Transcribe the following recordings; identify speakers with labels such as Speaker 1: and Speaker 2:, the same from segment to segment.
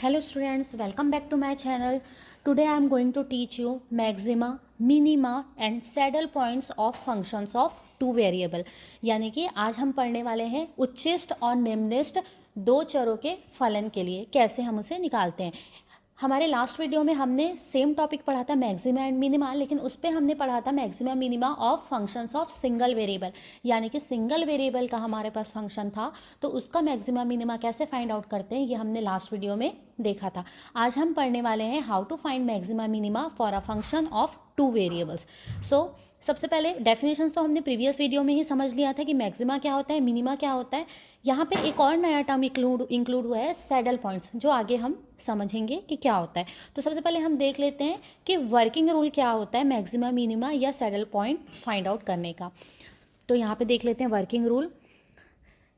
Speaker 1: Hello students, welcome back to my channel. Today I am going to teach you maxima, minima and saddle points of functions of two variable. यानी कि आज हम पढ़ने वाले हैं उच्चिष्ट और निम्निष्ट दो चरों के फलन के लिए कैसे हम उसे निकालते हैं। हमारे लास्ट वीडियो में हमने सेम टॉपिक पढ़ा था मैक्सिमा एंड मिनिमा, लेकिन उस पर हमने पढ़ा था maxima minima of functions of single variable, यानी कि सिंगल वेरिएबल का हमारे पास फंक्शन था तो उसका मैक्सिमा मिनिमा कैसे फाइंड आउट करते हैं ये हमने लास्ट वीडियो में देखा था। आज हम पढ़ने वाले हैं how to find maxima minima for a function of two variables. So सबसे पहले डेफिनेशंस तो हमने प्रीवियस वीडियो में ही समझ लिया था कि मैक्सिमा क्या होता है, मिनिमा क्या होता है। यहाँ पे एक और नया टर्म इंक्लूड हुआ है सैडल पॉइंट्स, जो आगे हम समझेंगे कि क्या होता है। तो सबसे पहले हम देख लेते हैं कि वर्किंग रूल क्या होता है मैक्सिमा मिनिमा या सैडल पॉइंट फाइंड आउट करने का। तो यहाँ पे देख लेते हैं वर्किंग रूल।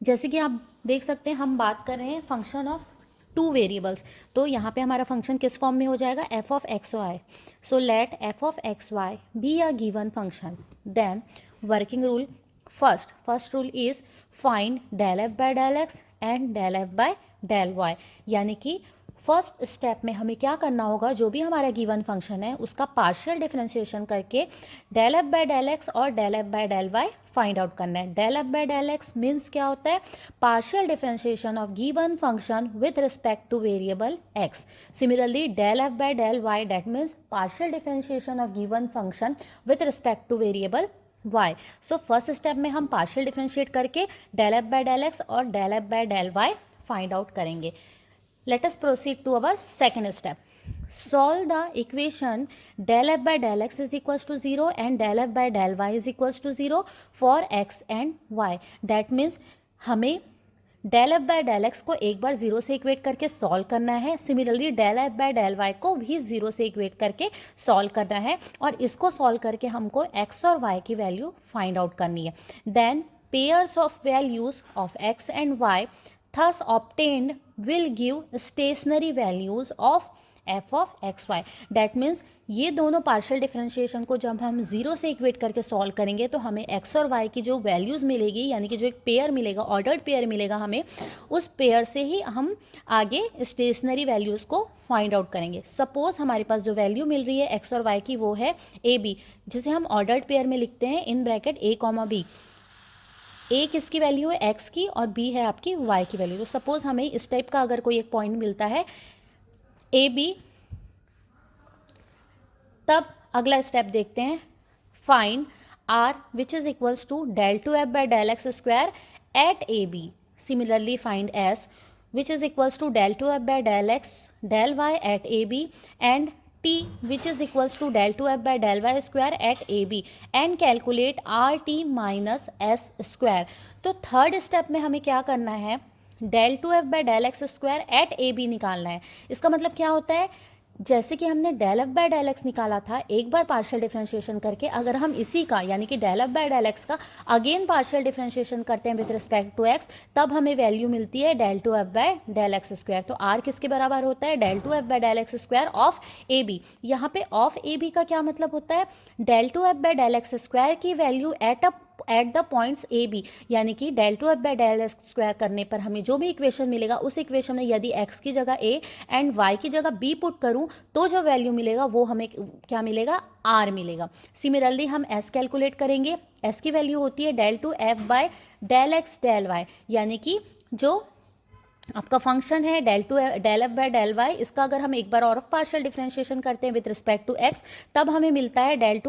Speaker 1: जैसे कि आप देख सकते हैं हम बात कर रहे हैं फंक्शन ऑफ टू वेरिएबल्स, तो यहाँ पे हमारा फंक्शन किस फॉर्म में हो जाएगा, F of x Y. So let F of x Y be a given function, then working rule first rule is find del F by del X and del F by del Y. यानी कि first step में हमें क्या करना होगा, जो भी हमारा गिवन फंक्शन है उसका पार्शियल डिफरेंशिएशन करके del F by del x और del F by del Y find out करना है। Del F by del x means क्या होता है, partial differentiation of given function with respect to variable x. Similarly del F by del y that means partial differentiation of given function with respect to variable y। So first step में हम partial differentiate करके del F by del x और del F by del Y find out करेंगे। Let us proceed to our second step. Solve the equation del f by del x is equals to 0 and del f by del y is equals to 0 for x and y. That means हमें del f by del x को एक बार 0 से equate करके solve करना है। Similarly del f by del y को भी 0 से इक्वेट करके सॉल्व करना है और इसको सॉल्व करके हमको x और y की वैल्यू फाइंड आउट करनी है। Then pairs of values of x and y thus obtained will give stationary values of f of x y। That means ये दोनों पार्शियल डिफरेंशिएशन को जब हम 0 से इक्वेट करके सॉल्व करेंगे तो हमें x और y की जो वैल्यूज़ मिलेगी, यानी कि जो एक पेयर मिलेगा, ऑर्डर्ड पेयर मिलेगा हमें, उस पेयर से ही हम आगे स्टेशनरी वैल्यूज़ को फाइंड आउट करेंगे। सपोज हमारे पास जो वैल्यू मिल रही है x और y की वो है ए बी, जिसे हम ऑर्डर्ड पेयर में लिखते हैं in bracket a comma B. A किसकी वैल्यू है, एक्स की, और बी है आपकी वाई की वैल्यू। तो सपोज हमें इस टाइप का अगर कोई एक पॉइंट मिलता है ए बी, तब अगला स्टेप देखते हैं find R which is equals to del two F by del x square at A B. Similarly find S which is equals to del two F by del X del Y at A B and t which is equals to del 2f by del y square at AB and calculate RT minus S square। तो third step में हमें क्या करना है, del 2f by del x square at AB निकालना है। इसका मतलब क्या होता है, जैसे कि हमने del F by del X निकाला था एक बार पार्शियल डिफरेंशिएशन करके, अगर हम इसी का यानी कि del F by del X का अगेन पार्शियल डिफरेंशिएशन करते हैं विद रिस्पेक्ट टू एक्स, तब हमें वैल्यू मिलती है del two F by del x square. तो आर किसके बराबर होता है, del two F by del x square of A B. यहाँ पे ऑफ ए बी का क्या मतलब होता है, del two F by del x square की value at the points A B, यानी कि del two F by del x square करने पर हमें जो भी इक्वेशन मिलेगा उस इक्वेशन में यदि एक्स की जगह ए एंड वाई की जगह बी पुट करूं तो जो वैल्यू मिलेगा वो हमें क्या मिलेगा, आर मिलेगा। सिमिलरली हम एस कैलकुलेट करेंगे, एस की वैल्यू होती है del two F by del X del Y, यानी कि जो आपका फंक्शन है del F by del Y, इसका अगर हम एक बार और पार्शियल डिफरेंशिएशन करते हैं विद रिस्पेक्ट टू एक्स, तब हमें मिलता है del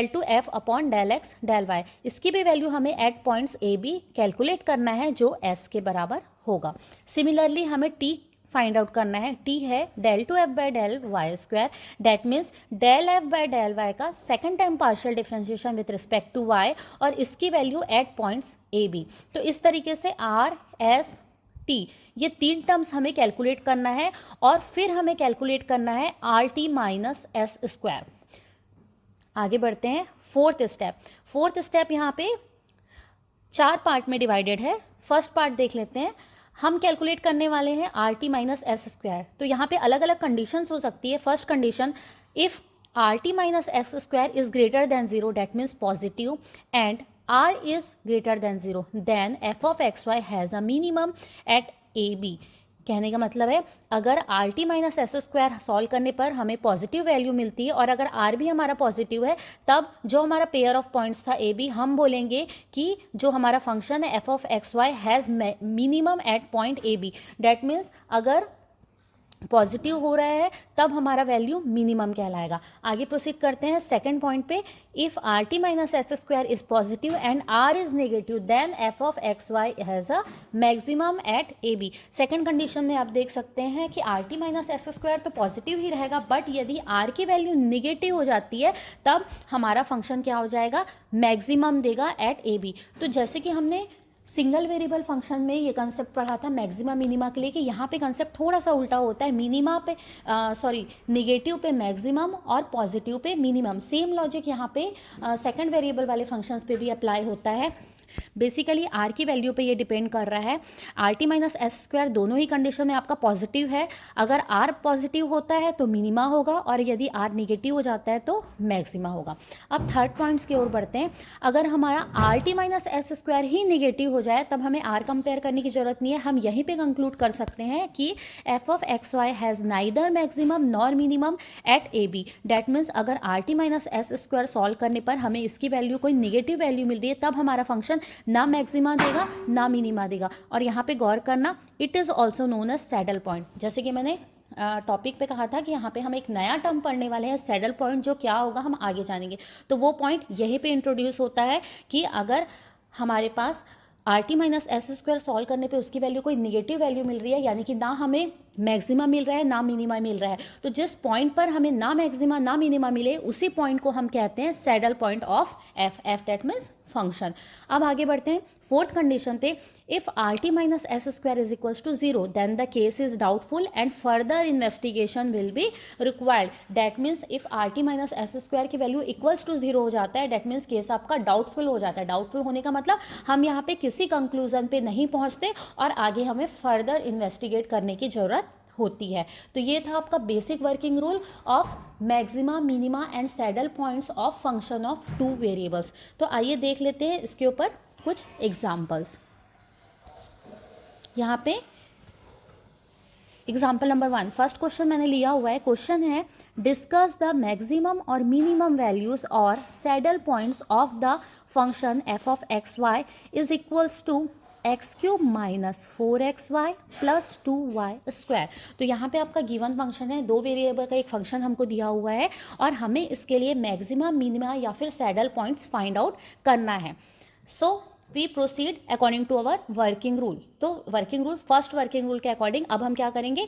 Speaker 1: two F upon del X del Y. इसकी भी वैल्यू हमें at points A B calculate करना है जो एस के बराबर होगा। सिमिलरली हमें टी फाइंड आउट करना है, टी है del two F by del Y square, that means del F by del Y का second time partial differentiation with respect to y और इसकी value at points A B. तो इस तरीके से आर एस टी ये तीन टर्म्स हमें कैलकुलेट करना है और फिर हमें कैलकुलेट करना है R T minus S square. आगे बढ़ते हैं फोर्थ स्टेप यहाँ पे 4 पार्ट में डिवाइडेड है। फर्स्ट पार्ट देख लेते हैं, हम कैलकुलेट करने वाले हैं R T minus S square. तो यहाँ पे अलग अलग कंडीशंस हो सकती है। First condition, if R T minus S square is greater than 0 that means positive and R is greater than 0 then F of x Y has a minimum at A B. कहने का मतलब है अगर R T minus S square solve करने पर हमें positive value मिलती है और अगर आर भी हमारा पॉजिटिव है, तब जो हमारा पेयर ऑफ पॉइंट्स था ए बी, हम बोलेंगे कि जो हमारा फंक्शन है F of x Y has minimum at point A B. That means अगर पॉजिटिव हो रहा है तब हमारा वैल्यू मिनिमम कहलाएगा। आगे प्रोसीड करते हैं सेकंड पॉइंट पे। If R T minus S square is positive and R is negative then F of x Y has a maximum at A B. Second condition में आप देख सकते हैं कि R T minus S square तो positive ही रहेगा, but यदि आर की वैल्यू निगेटिव हो जाती है तब हमारा फंक्शन क्या हो जाएगा, मैक्सिमम देगा एट ए बी। तो जैसे कि हमने सिंगल वेरिएबल फंक्शन में ये कंसेप्ट पढ़ा था मैक्सिमा मिनिमा के लिए, कि यहाँ पे कंसेप्ट थोड़ा सा उल्टा होता है, मिनिमा पे नेगेटिव पे मैक्सिमम और positive pay minimum. Same logic यहाँ पे सेकंड वेरिएबल वाले फंक्शंस पे भी अप्लाई होता है। बेसिकली आर की वैल्यू पे ये डिपेंड कर रहा है। R T minus S square दोनों ही कंडीशन में आपका पॉजिटिव है, अगर आर पॉजिटिव होता है तो मिनिमा होगा और यदि आर निगेटिव हो जाता है तो मैक्सिमा होगा। अब थर्ड पॉइंट्स की ओर बढ़ते हैं। अगर हमारा R T minus S square ही निगेटिव हो जाए तब हमें आर कंपेयर करने की जरूरत नहीं है, हम यहीं पे कंक्लूड कर सकते हैं कि f of x Y has neither maximum nor minimum at A B. That means अगर R T minus S square solve करने पर हमें इसकी वैल्यू कोई निगेटिव वैल्यू मिल रही है तब हमारा फंक्शन ना मैक्सिमा देगा ना मिनिमा देगा। और यहाँ पे गौर करना, it is also known as saddle point. जैसे कि मैंने टॉपिक पे कहा था कि यहाँ पे हम एक नया टर्म पढ़ने वाले हैं सैडल पॉइंट, जो क्या होगा हम आगे जानेंगे। तो वो पॉइंट यहीं पे इंट्रोड्यूस होता है कि अगर हमारे पास R T minus S square solve करने पे उसकी वैल्यू कोई निगेटिव वैल्यू मिल रही है, यानी कि ना हमें मैक्सिमा मिल रहा है ना मिनिमा मिल रहा है, तो जिस पॉइंट पर हमें ना मैक्सिमा ना मिनिमा मिले उसी पॉइंट को हम कहते हैं saddle point of F. F that means function. अब आगे बढ़ते हैं फोर्थ कंडीशन पे। If R T minus S square is equals to zero then the case is doubtful and further investigation will be required. That means if R T minus S square की value equals to zero हो जाता है, that means case आपका doubtful हो जाता है। Doubtful होने का मतलब हम यहाँ पे किसी कंक्लूजन पे नहीं पहुँचते और आगे हमें फर्दर इन्वेस्टिगेट करने की जरूरत होती है। तो ये था आपका basic working rule of maxima minima and saddle points of function of two variables. तो आइए देख लेते हैं इसके ऊपर कुछ एग्जाम्पल्स। यहाँ पे एग्जाम्पल नंबर 1, फर्स्ट क्वेश्चन मैंने लिया हुआ है। क्वेश्चन है डिस्कस द मैक्सिमम और मिनिमम वैल्यूज और saddle points of the function F of x Y is equals to X cube minus 4xy plus 2y square. तो यहाँ पे आपका गिवन फंक्शन है, दो वेरिएबल का एक फंक्शन हमको दिया हुआ है और हमें इसके लिए मैक्सिमा मिनिमा या फिर सैडल पॉइंट्स फाइंड आउट करना है। So we proceed according to our working rule. तो working rule, first working rule के अकॉर्डिंग अब हम क्या करेंगे,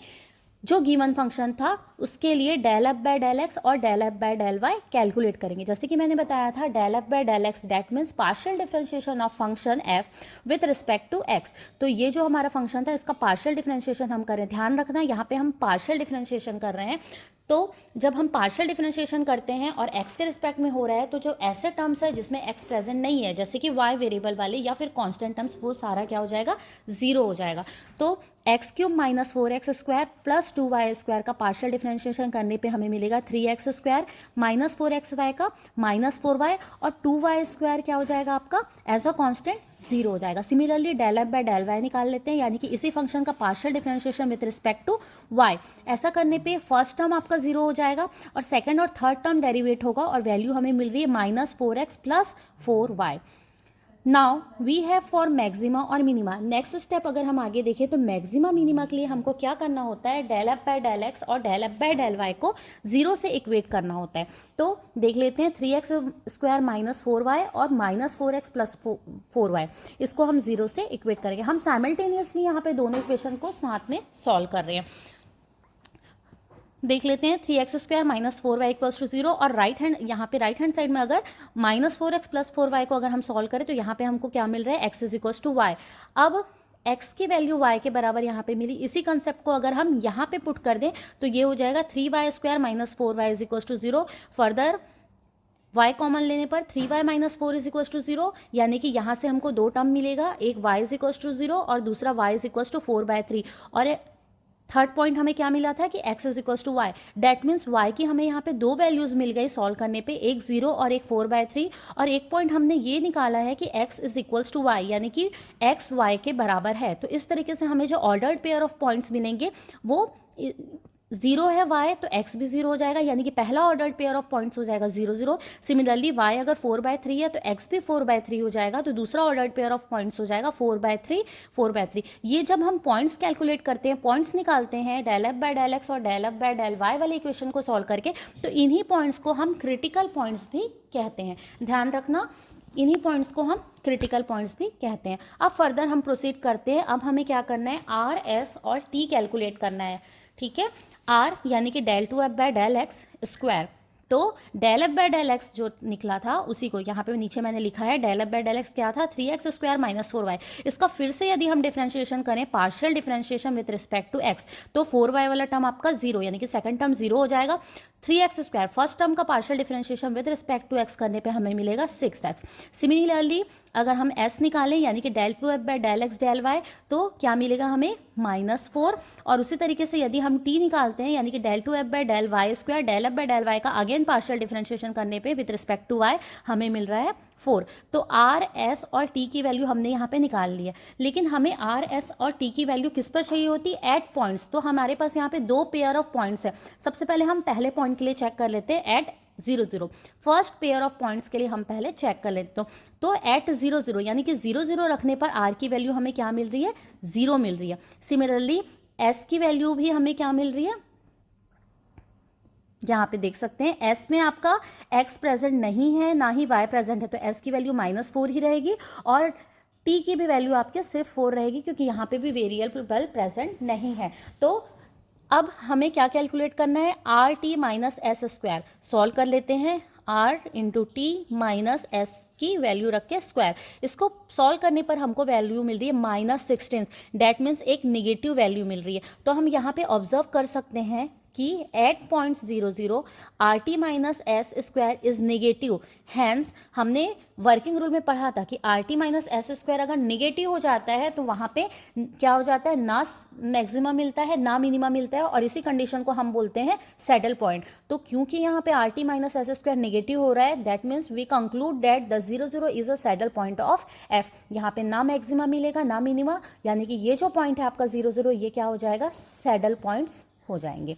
Speaker 1: जो गिवन फंक्शन था उसके लिए del F by del x और del F by del y calculate करेंगे। जैसे कि मैंने बताया था del F by del x that means partial differentiation of function f with respect to x. तो ये जो हमारा फंक्शन था इसका पार्शियल डिफरेंशिएशन हम करें। ध्यान रखना यहाँ पे हम पार्शियल डिफरेंशिएशन कर रहे हैं, तो जब हम पार्शियल डिफरेंशिएशन करते हैं और x के रिस्पेक्ट में हो रहा है तो जो ऐसे टर्म्स है जिसमें x प्रेजेंट नहीं है जैसे कि y वेरिएबल वाले या फिर कांस्टेंट टर्म्स, वो सारा क्या हो जाएगा, जीरो हो जाएगा। तो x cube minus 4x square plus 2y square का पार्शियल डिफरेंशिएशन करने पे हमें मिलेगा 3x स्क्वायर माइनस 4xy का माइनस 4y और 2y स्क्वायर क्या हो जाएगा आपका एज अ कांस्टेंट जीरो हो जाएगा। Similarly del F by del Y निकाल लेते हैं, यानी कि इसी फंक्शन का partial differentiation with respect to y। ऐसा करने पे फर्स्ट टर्म आपका जीरो हो जाएगा और सेकंड और थर्ड टर्म डेरिवेट होगा और वैल्यू हमें मिल रही है minus 4x plus 4y। Now we have for maxima और मिनिमा। नेक्स्ट स्टेप अगर हम आगे देखें तो मैक्सिमा मिनिमा के लिए हमको क्या करना होता है, del F by del x और del F by del y को जीरो से इक्वेट करना होता है। तो देख लेते हैं 3x स्क्वायर माइनस 4y और माइनस 4x प्लस 4y, इसको हम जीरो से इक्वेट करेंगे। हम साइमल्टेनियसली यहाँ पे दोनों इक्वेशन को साथ में सॉल्व कर रहे हैं। देख लेते हैं 3x square minus 4y equals to zero और राइट हैंड, यहाँ पे राइट हैंड साइड में अगर माइनस 4x प्लस 4y को अगर हम सॉल्व करें तो यहाँ पे हमको क्या मिल रहा है, x is equals to y। अब x की वैल्यू y के बराबर यहाँ पे मिली, इसी कंसेप्ट को अगर हम यहाँ पे पुट कर दें तो ये हो जाएगा 3y square minus 4y is equals to zero. Further y common लेने पर 3y minus 4 is equals to zero, यानी कि यहाँ से हमको दो टर्म मिलेगा, एक y is equals to zero और दूसरा y इज इक्वल्स टू 4/3। और थर्ड पॉइंट हमें क्या मिला था कि x is equals to Y, that means y की हमें यहाँ पे दो वैल्यूज़ मिल गई सॉल्व करने पे, एक 0 और एक 4/3। और एक पॉइंट हमने ये निकाला है कि x is equals to Y, यानी कि x y के बराबर है। तो इस तरीके से हमें जो ऑर्डर्ड पेयर ऑफ पॉइंट्स मिलेंगे वो 0 है y तो x भी 0 हो जाएगा, यानी कि पहला ऑर्डर्ड पेयर ऑफ पॉइंट्स हो जाएगा 0 0। सिमिलरली y अगर 4/3 है तो x भी 4/3 हो जाएगा, तो दूसरा ऑर्डर्ड पेयर ऑफ पॉइंट्स हो जाएगा 4/3 4/3। ये जब हम पॉइंट्स कैलकुलेट करते हैं, पॉइंट्स निकालते हैं del F by del x और del F by del y वाले इक्वेशन को सॉल्व करके, तो इन्हीं पॉइंट्स को हम क्रिटिकल पॉइंट्स भी कहते हैं। ध्यान रखना, इन्हीं पॉइंट्स को हम क्रिटिकल पॉइंट्स भी कहते हैं। अब फर्दर हम प्रोसीड करते हैं। अब हमें क्या करना है, आर, एस और टी कैलकुलेट करना है। ठीक है, आर यानी कि del two F by del x square, तो del F by del x जो निकला था उसी को यहाँ पे नीचे मैंने लिखा है, del F by del X क्या था, 3x स्क्वायर माइनस 4y। इसका फिर से यदि हम डिफरेंशिएशन करें, partial differentiation with respect to x, तो 4y वाला टर्म आपका 0, यानी कि सेकंड टर्म 0 हो जाएगा। 3x स्क्वायर फर्स्ट टर्म का partial differentiation with respect to x करने पे हमें मिलेगा 6x। सिमिलरली अगर हम s निकालें, यानी कि del two F by del X del Y, तो क्या मिलेगा हमें, -4। और उसी तरीके से यदि हम t निकालते हैं, यानी कि del two F by del Y square, del F by del Y का अगेन पार्शियल डिफरेंशिएशन करने पे विद रिस्पेक्ट टू y हमें मिल रहा है 4। तो r, s और t की वैल्यू हमने यहाँ पे निकाल ली है, लेकिन हमें r, s और t की वैल्यू किस पर चाहिए होती है, एट पॉइंट्स। तो हमारे पास यहाँ पे दो पेयर ऑफ पॉइंट्स है। सबसे पहले हम पहले पॉइंट के लिए चेक कर लेते हैं, at 0 0। First pair of points के लिए हम पहले चेक कर लेते हैं। तो एट 0 0 यानी कि 0 0 रखने पर r की वैल्यू हमें क्या मिल रही है, 0 मिल रही है। सिमिलरली s की वैल्यू भी हमें क्या मिल रही है, यहाँ पे देख सकते हैं s में आपका x प्रेजेंट नहीं है, ना ही y प्रेजेंट है, तो s की वैल्यू -4 ही रहेगी, और t की भी वैल्यू आपके सिर्फ 4 रहेगी, क्योंकि यहाँ पे भी वेरिएबल प्रेजेंट नहीं है। तो अब हमें क्या कैलकुलेट करना है, R T minus S square solve कर लेते हैं। R into T minus S की वैल्यू रख के स्क्वायर, इसको सॉल्व करने पर हमको वैल्यू मिल रही है -16। डैट मीन्स एक निगेटिव वैल्यू मिल रही है। तो हम यहाँ पे ऑब्जर्व कर सकते हैं कि at point 0 0 R T minus S square is negative. Hence हमने वर्किंग रूल में पढ़ा था कि R T minus S square अगर नेगेटिव हो जाता है तो वहाँ पे क्या हो जाता है, ना मैक्सिमा मिलता है ना मिनिमा मिलता है, और इसी कंडीशन को हम बोलते हैं सैडल पॉइंट। तो क्योंकि यहाँ पे R T minus S square negative हो रहा है, that means we conclude that the 0 0 is a saddle point of F. यहाँ पे ना मैक्सिमा मिलेगा ना मिनिमा, यानी कि ये जो पॉइंट है आपका 0 0, ये क्या हो जाएगा, सैडल पॉइंट्स हो जाएंगे।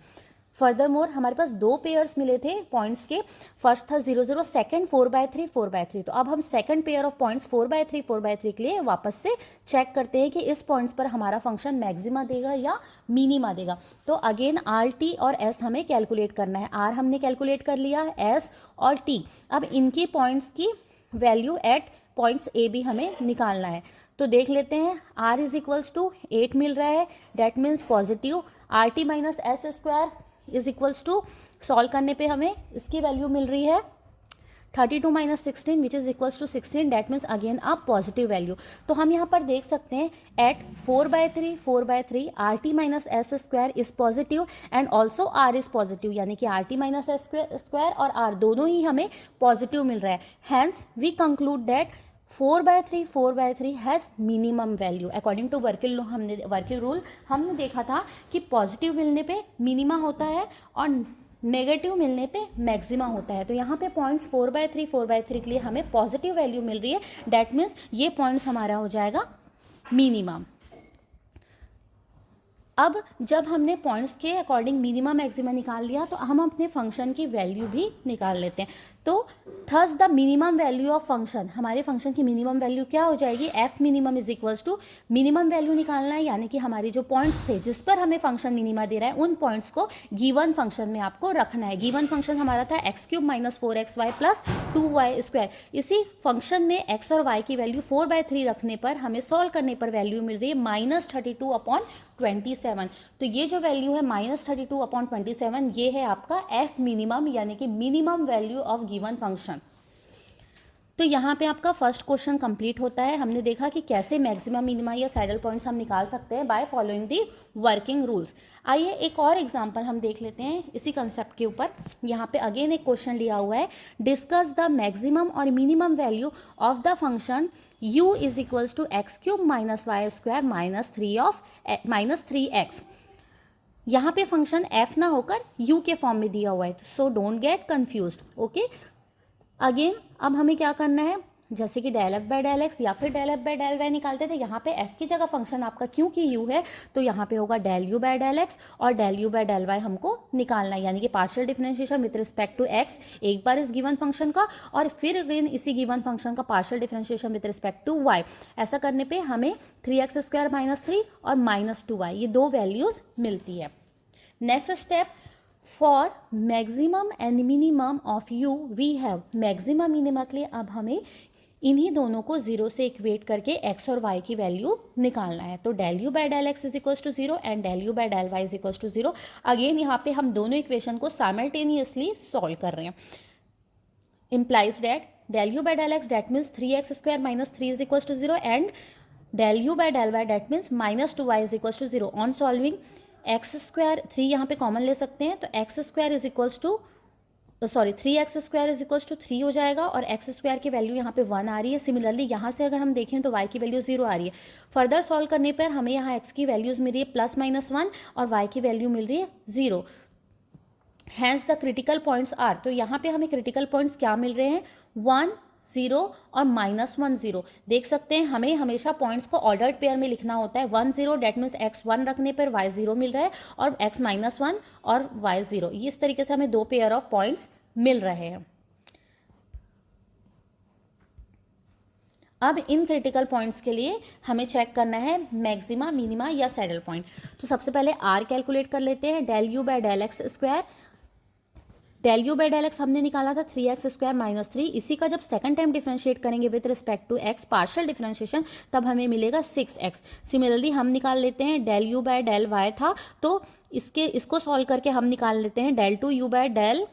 Speaker 1: फर्दर मोर हमारे पास दो पेयर्स मिले थे पॉइंट्स के, फर्स्ट था 0 0, सेकंड 4/3 4/3। तो अब हम सेकंड पेयर ऑफ पॉइंट्स 4/3 4/3 के लिए वापस से चेक करते हैं कि इस पॉइंट्स पर हमारा फंक्शन मैक्सिमा देगा या मिनिमा देगा। तो अगेन आर टी और एस हमें कैलकुलेट करना है। आर हमने कैलकुलेट कर लिया, एस और टी। अब इनकी पॉइंट्स की value at points A B हमें निकालना है। तो देख लेते हैं, r इज इक्वल्स टू 8 मिल रहा है, that means positive. R T minus S square is equals to, solve करने पे हमें इसकी वैल्यू मिल रही है 32 minus 16 which is equals to 16, that means again आप पॉजिटिव वैल्यू। तो हम यहाँ पर देख सकते हैं at 4/3 4/3 R T minus S square is positive and also R is positive, यानी कि R T minus S square और आर दोनों ही हमें पॉजिटिव मिल रहा है। Hence we conclude that 4/3 has minimum value according to working rule हमने देखा था कि पॉजिटिव मिलने पे मिनिमा होता है और नेगेटिव मिलने पे मैक्सिमा होता है। तो यहाँ पे पॉइंट्स 4/3 के लिए हमें पॉजिटिव वैल्यू मिल रही है, डैट मीन्स ये पॉइंट्स हमारा हो जाएगा मिनिमम। अब जब हमने पॉइंट्स के अकॉर्डिंग मिनिमम मैक्सिमा निकाल लिया, तो हम अपने फंक्शन की वैल्यू भी निकाल लेते हैं। तो thus the minimum value of function, हमारे फंक्शन की मिनिमम वैल्यू क्या हो जाएगी, F minimum is equals to, minimum value निकालना है, यानी कि हमारे जो पॉइंट्स थे जिस पर हमें फंक्शन मिनिमा दे रहा है उन पॉइंट्स को गिवन फंक्शन में आपको रखना है। गिवन फंक्शन हमारा था x³ minus 4xy plus 2y square. इसी फंक्शन में x और y की वैल्यू 4/3 रखने पर हमें सॉल्व करने पर वैल्यू मिल रही है -32/27। तो ये जो वैल्यू है -32/27, ये है आपका एफ मिनिमम, यानी कि minimum value of given function. तो यहाँ पे आपका फर्स्ट क्वेश्चन कंप्लीट होता है। हमने देखा कि कैसे मैक्सिमम मिनिमा या सैडल पॉइंट्स हम निकाल सकते हैं by following the working rules. आइए एक और एग्जांपल हम देख लेते हैं इसी कंसेप्ट के ऊपर। यहाँ पे अगेन एक क्वेश्चन लिया हुआ है, डिस्कस द मैक्सिमम और minimum value of the function u is equals to x³ minus y square minus 3x। यहाँ पे फंक्शन f ना होकर u के फॉर्म में दिया हुआ है, so don't get confused. Okay, again अब हमें क्या करना है, जैसे कि del F by del X या फिर del F by del Y निकालते थे, यहाँ पे f की जगह फंक्शन आपका क्योंकि u है तो यहाँ पे होगा del you by del x और del you by del y हमको निकालना है, यानी कि partial differentiation with respect to x एक बार इस गिवन फंक्शन का और फिर अगेन इसी गिवन फंक्शन का partial differentiation with respect to y। ऐसा करने पर हमें 3x² - 3 और -2y ये दो वैल्यूज़ मिलती है। Next step, for maximum and minimum of u we have, maximum minimum के लिए अब हमें इन्हीं दोनों को 0 से इक्वेट करके x और y की वैल्यू निकालना है। तो del you by del X is equals to 0 and del you by del Y is equals to 0। Again यहाँ पे हम दोनों इक्वेशन को साइमल्टेनियसली सॉल्व कर रहे हैं। Implies that del you by del x that means 3x² - 3 is equals to 0 and del you by del y that means -2y is equals to 0। On solving x², 3 यहाँ पे common ले सकते हैं तो x² is equals to 3x² is equals to 3 हो जाएगा और x² की वैल्यू यहाँ पे 1 आ रही है। सिमिलरली यहाँ से अगर हम देखें तो y की वैल्यू 0 आ रही है। फर्दर सॉल्व करने पर हमें यहाँ x की वैल्यूज मिल रही है +-1 और y की वैल्यू मिल रही है 0। Hence the critical points are, तो यहाँ पे हमें क्रिटिकल पॉइंट्स क्या मिल रहे हैं, 1 0 और -1 0। देख सकते हैं हमें हमेशा पॉइंट्स को ऑर्डर्ड पेयर में लिखना होता है। 1 0 डेट मीन्स x 1 रखने पर y 0 मिल रहा है और x -1 और y 0, ये इस तरीके से हमें दो पेयर ऑफ पॉइंट्स मिल रहे हैं। अब इन क्रिटिकल पॉइंट्स के लिए हमें चेक करना है मैक्सिमा, मिनिमा या सैडल पॉइंट। तो सबसे पहले r कैलकुलेट कर लेते हैं। Del you by del x square, del you by del x हमने निकाला था 3x² - 3, इसी का जब सेकंड टाइम डिफरेंशिएट करेंगे with respect to x partial differentiation तब हमें मिलेगा 6x। सिमिलरली हम निकाल लेते हैं del you by del y था तो इसको सॉल्व करके हम निकाल लेते हैं del two u by del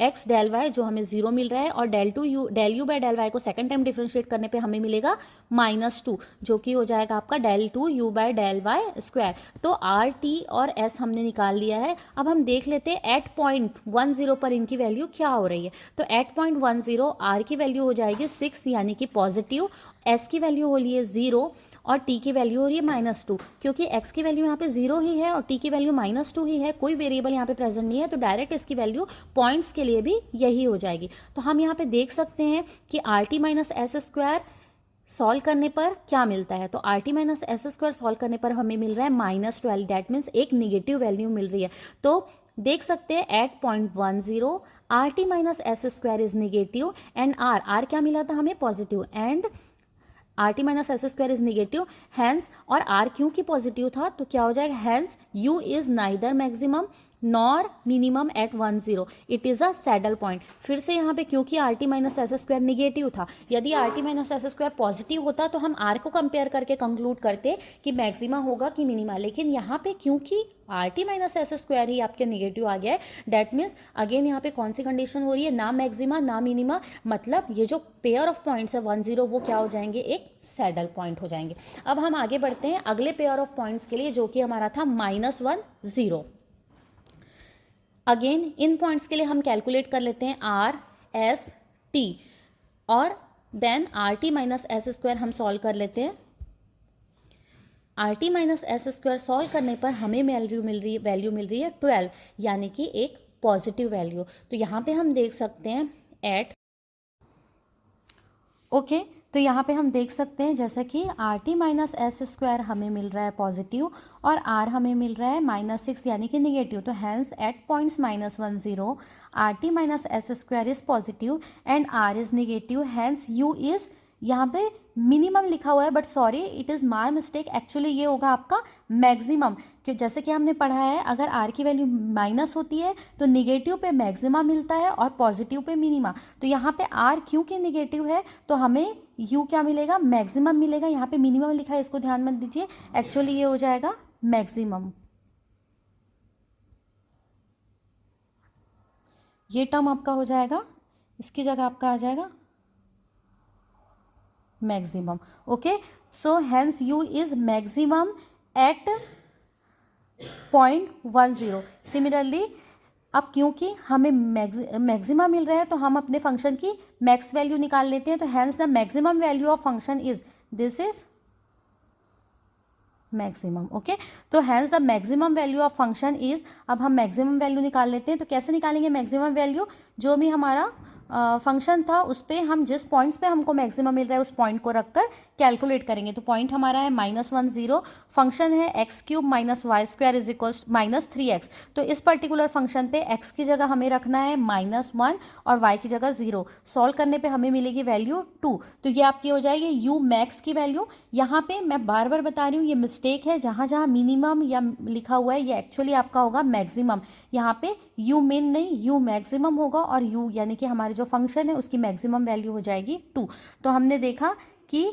Speaker 1: x del y जो हमें 0 मिल रहा है और del you by del y को सेकंड टाइम डिफरेंशिएट करने पे हमें मिलेगा -2 जो कि हो जाएगा आपका del two u by del Y square. तो r t और s हमने निकाल लिया है। अब हम देख लेते हैं एट पॉइंट 10 पर इनकी वैल्यू क्या हो रही है। तो एट पॉइंट 10 r की वैल्यू हो जाएगी 6 यानी कि पॉजिटिव, s की वैल्यू हो रही है 0 और t की वैल्यू हो रही है -2। क्योंकि x की वैल्यू यहाँ पे 0 ही है और t की वैल्यू -2 ही है, कोई वेरिएबल यहाँ पे प्रेजेंट नहीं है, तो डायरेक्ट इसकी वैल्यू पॉइंट्स के लिए भी यही हो जाएगी। तो हम यहाँ पे देख सकते हैं कि RT - s² सॉल्व करने पर क्या मिलता है। तो RT - s² सॉल्व करने पर हमें मिल रहा है -12, डैट मीन्स एक निगेटिव वैल्यू मिल रही है। तो देख सकते हैं at point 10 RT - s² is negative and r क्या मिला था हमें, positive, and RT - s² is negative, hence और r क्योंकि पॉजिटिव था तो क्या हो जाएगा, hence u is neither maximum nor minimum at 10, it is a saddle point. फिर से यहाँ पे क्योंकि RT - s² निगेटिव था, यदि RT - s² पॉजिटिव होता तो हम r को कंपेयर करके कंक्लूड करते कि मैक्सिमा होगा कि मिनिमा, लेकिन यहाँ पे क्योंकि RT - s² ही आपके निगेटिव आ गया है, डैट मीन्स अगेन यहाँ पे कौन सी कंडीशन हो रही है, ना मैक्सिमा ना मिनिमा, मतलब ये जो पेयर ऑफ पॉइंट्स है 1 0 वो क्या हो जाएंगे, एक सैडल पॉइंट हो जाएंगे। अब हम आगे बढ़ते हैं अगले पेयर ऑफ पॉइंट्स के लिए जो कि हमारा था -1 0। अगेन इन पॉइंट्स के लिए हम कैलकुलेट कर लेते हैं R S T और देन RT - s² हम सॉल्व कर लेते हैं। RT - s² सॉल्व करने पर हमें वैल्यू मिल रही है 12 यानी कि एक पॉजिटिव वैल्यू। तो यहाँ पे हम देख सकते हैं एट ओके तो यहाँ पे हम देख सकते हैं जैसा कि RT - s² हमें मिल रहा है पॉजिटिव और R हमें मिल रहा है -6 यानी कि निगेटिव। तो hence at points -1 0 RT - s² is positive and R is negative, hence U is यहाँ पे मिनिमम लिखा हुआ है but sorry it is my mistake, actually ये होगा आपका मैक्सिमम। क्यों, जैसे कि हमने पढ़ा है अगर R की वैल्यू माइनस होती है तो निगेटिव पे मैक्सिमा मिलता है और पॉजिटिव पे मिनिमा। तो यहाँ पे R क्योंकि निगेटिव है तो हमें U क्या मिलेगा, मैक्सिमम मिलेगा। यहाँ पे मिनिमम लिखा है, इसको ध्यान मत दीजिए, एक्चुअली ये हो जाएगा मैक्सिमम। ये टर्म आपका हो जाएगा, इसकी जगह आपका आ जाएगा maximum. Okay, so hence U is maximum at 0.10। Similarly अब क्योंकि हमें मैक्सिमा मिल रहा है तो हम अपने फंक्शन की मैक्स वैल्यू निकाल लेते हैं। तो hence the maximum value of function is, this is maximum. Okay, तो hence the maximum value of function is, अब हम मैक्सिमम वैल्यू निकाल लेते हैं। तो कैसे निकालेंगे मैक्सिमम वैल्यू? जो भी हमारा फंक्शन था उस पर हम जिस पॉइंट्स पे हमको मैक्सिमम मिल रहा है उस पॉइंट को रखकर कैलकुलेट करेंगे। तो पॉइंट हमारा है -1 0, फंक्शन है x³ - y² = -3x। तो इस पर्टिकुलर फंक्शन पे x की जगह हमें रखना है -1 और y की जगह 0। सॉल्व करने पे हमें मिलेगी वैल्यू 2। तो ये आपकी हो जाएगी u मैक्स की वैल्यू। यहाँ पे मैं बार बार बता रही हूँ ये मिस्टेक है, जहाँ जहाँ मिनिमम या लिखा हुआ है ये एक्चुअली आपका होगा मैक्सिमम। यहाँ पे u मिन नहीं u मैक्सिमम होगा, और u यानी कि हमारे जो फंक्शन है उसकी मैक्सिमम वैल्यू हो जाएगी 2। तो हमने देखा कि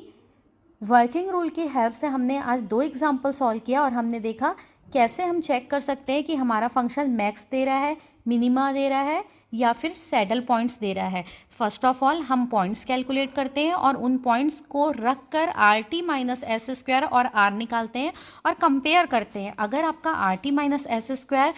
Speaker 1: वर्किंग रूल की हेल्प से हमने आज 2 एग्जाम्पल सॉल्व किया, और हमने देखा कैसे हम चेक कर सकते हैं कि हमारा फंक्शन मैक्स दे रहा है, मिनिमा दे रहा है, या फिर सैडल पॉइंट्स दे रहा है। फर्स्ट ऑफ ऑल हम पॉइंट्स कैलकुलेट करते हैं और उन पॉइंट्स को रख कर RT - S² और R निकालते हैं और कंपेयर करते हैं। अगर आपका RT - S²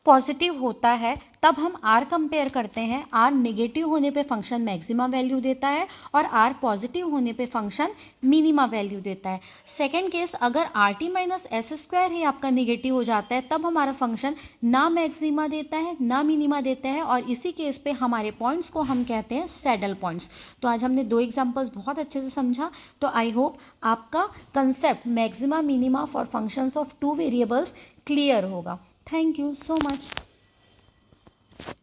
Speaker 1: पॉजिटिव होता है तब हम R कंपेयर करते हैं। R नेगेटिव होने पे फंक्शन मैक्सिमा वैल्यू देता है और R पॉजिटिव होने पे फंक्शन मिनिमा वैल्यू देता है। सेकंड केस, अगर RT - S² ही आपका नेगेटिव हो जाता है तब हमारा फंक्शन ना मैक्सिमा देता है ना मिनिमा देता है, और इसी केस पे हमारे पॉइंट्स को हम कहते हैं सैडल पॉइंट्स। तो आज हमने 2 एग्जाम्पल्स बहुत अच्छे से समझा। तो आई होप आपका concept maxima minima for functions of 2 variables clear होगा। Thank you so much.